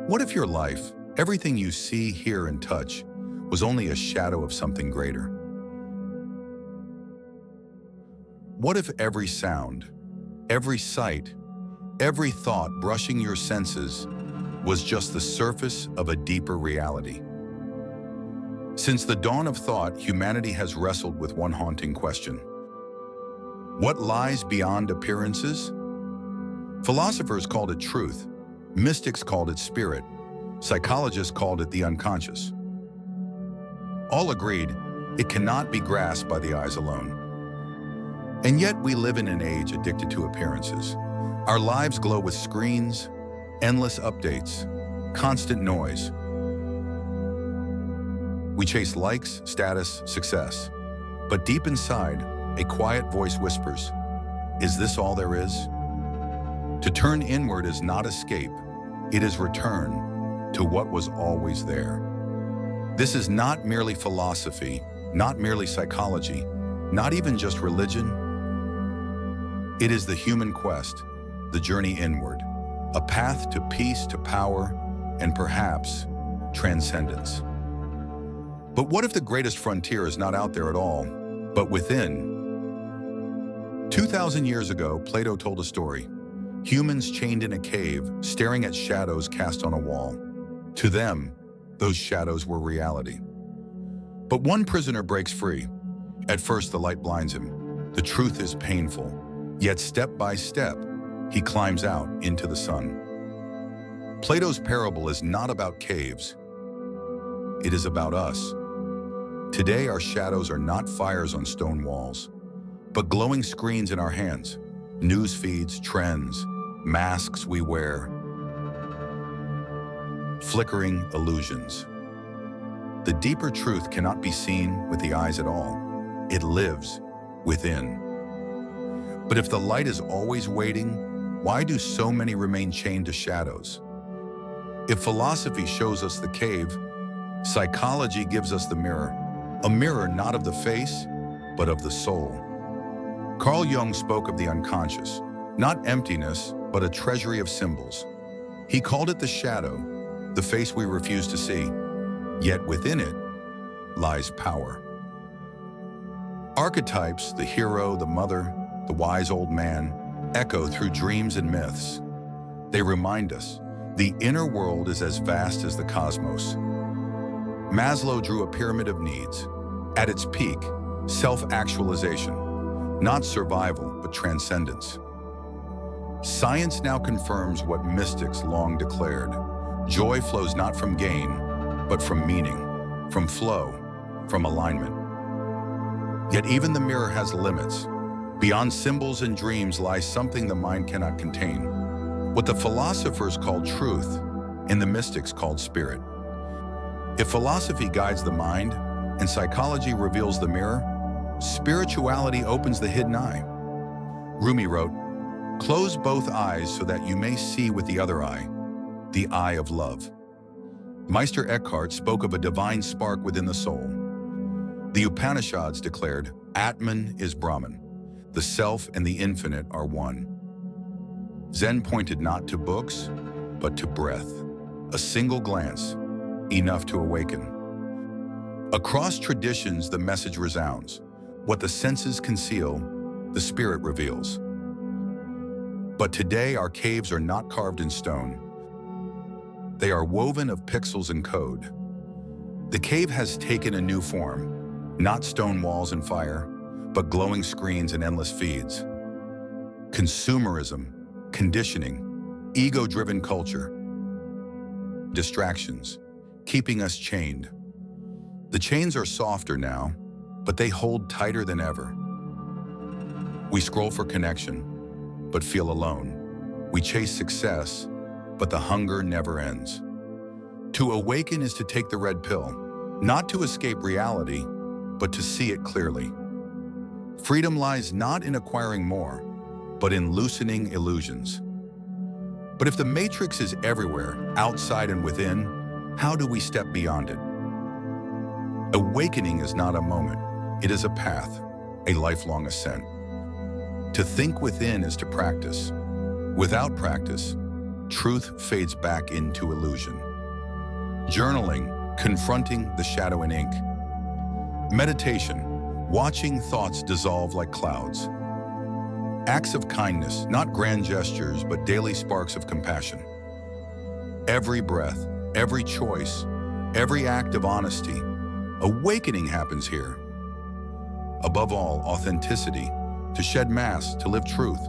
What if your life, everything you see, hear, and touch, was only a shadow of something greater? What if every sound, every sight, every thought brushing your senses was just the surface of a deeper reality? Since the dawn of thought, humanity has wrestled with one haunting question. What lies beyond appearances? Philosophers called it truth, mystics called it spirit, psychologists called it the unconscious. All agreed, it cannot be grasped by the eyes alone. And yet we live in an age addicted to appearances. Our lives glow with screens, endless updates, constant noise. We chase likes, status, success. But deep inside, a quiet voice whispers, "Is this all there is?" To turn inward is not escape, it is return to what was always there. This is not merely philosophy, not merely psychology, not even just religion. It is the human quest, the journey inward, a path to peace, to power, and perhaps transcendence. But what if the greatest frontier is not out there at all, but within? 2,000 years ago, Plato told a story. Humans chained in a cave, staring at shadows cast on a wall. To them, those shadows were reality. But one prisoner breaks free. At first, the light blinds him. The truth is painful. Yet step by step, he climbs out into the sun. Plato's parable is not about caves. It is about us. Today, our shadows are not fires on stone walls, but glowing screens in our hands, news feeds, trends, masks we wear, flickering illusions. The deeper truth cannot be seen with the eyes at all. It lives within. But if the light is always waiting, why do so many remain chained to shadows? If philosophy shows us the cave, psychology gives us the mirror. A mirror not of the face, but of the soul. Carl Jung spoke of the unconscious, not emptiness, but a treasury of symbols. He called it the shadow, the face we refuse to see, yet within it lies power. Archetypes, the hero, the mother, the wise old man, echo through dreams and myths. They remind us the inner world is as vast as the cosmos. Maslow drew a pyramid of needs. At its peak, self-actualization, not survival, but transcendence. Science now confirms what mystics long declared. Joy flows not from gain, but from meaning, from flow, from alignment. Yet even the mirror has limits. Beyond symbols and dreams lies something the mind cannot contain. What the philosophers called truth and the mystics called spirit. If philosophy guides the mind and psychology reveals the mirror, spirituality opens the hidden eye. Rumi wrote, "Close both eyes so that you may see with the other eye, the eye of love." Meister Eckhart spoke of a divine spark within the soul. The Upanishads declared, Atman is Brahman. The self and the infinite are one. Zen pointed not to books, but to breath. A single glance, enough to awaken. Across traditions, the message resounds. What the senses conceal, the spirit reveals. But today, our caves are not carved in stone. They are woven of pixels and code. The cave has taken a new form, not stone walls and fire, but glowing screens and endless feeds. Consumerism, conditioning, ego-driven culture, distractions, keeping us chained. The chains are softer now, but they hold tighter than ever. We scroll for connection, but feel alone. We chase success, but the hunger never ends. To awaken is to take the red pill, not to escape reality, but to see it clearly. Freedom lies not in acquiring more, but in loosening illusions. But if the matrix is everywhere, outside and within, how do we step beyond it? Awakening is not a moment, it is a path, a lifelong ascent. To think within is to practice. Without practice, truth fades back into illusion. Journaling, confronting the shadow in ink. Meditation, watching thoughts dissolve like clouds. Acts of kindness, not grand gestures, but daily sparks of compassion. Every breath, every choice, every act of honesty, awakening happens here. Above all, authenticity, to shed masks, to live truth.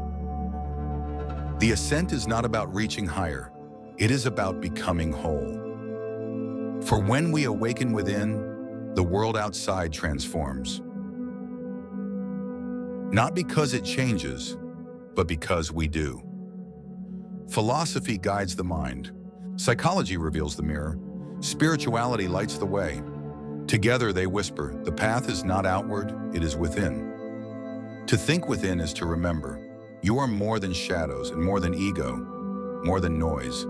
The ascent is not about reaching higher, it is about becoming whole. For when we awaken within, the world outside transforms. Not because it changes, but because we do. Philosophy guides the mind. Psychology reveals the mirror. Spirituality lights the way. Together they whisper, the path is not outward, it is within. To think within is to remember, you are more than shadows and more than ego, more than noise.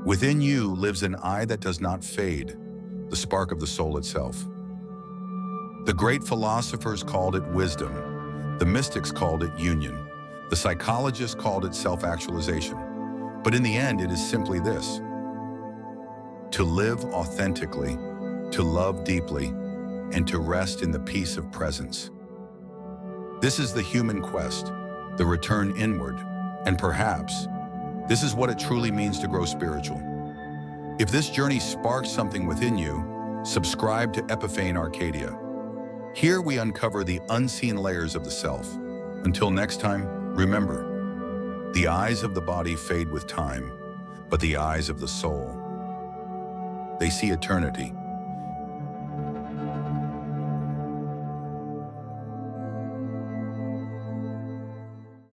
Within you lives an eye that does not fade, the spark of the soul itself. The great philosophers called it wisdom. The mystics called it union. The psychologists called it self-actualization. But in the end, it is simply this: to live authentically, to love deeply, and to rest in the peace of presence. This is the human quest, the return inward, and perhaps this is what it truly means to grow spiritual. If this journey sparks something within you, subscribe to Epiphane Arcadia. Here we uncover the unseen layers of the self. Until next time, remember, the eyes of the body fade with time, but the eyes of the soul, they see eternity.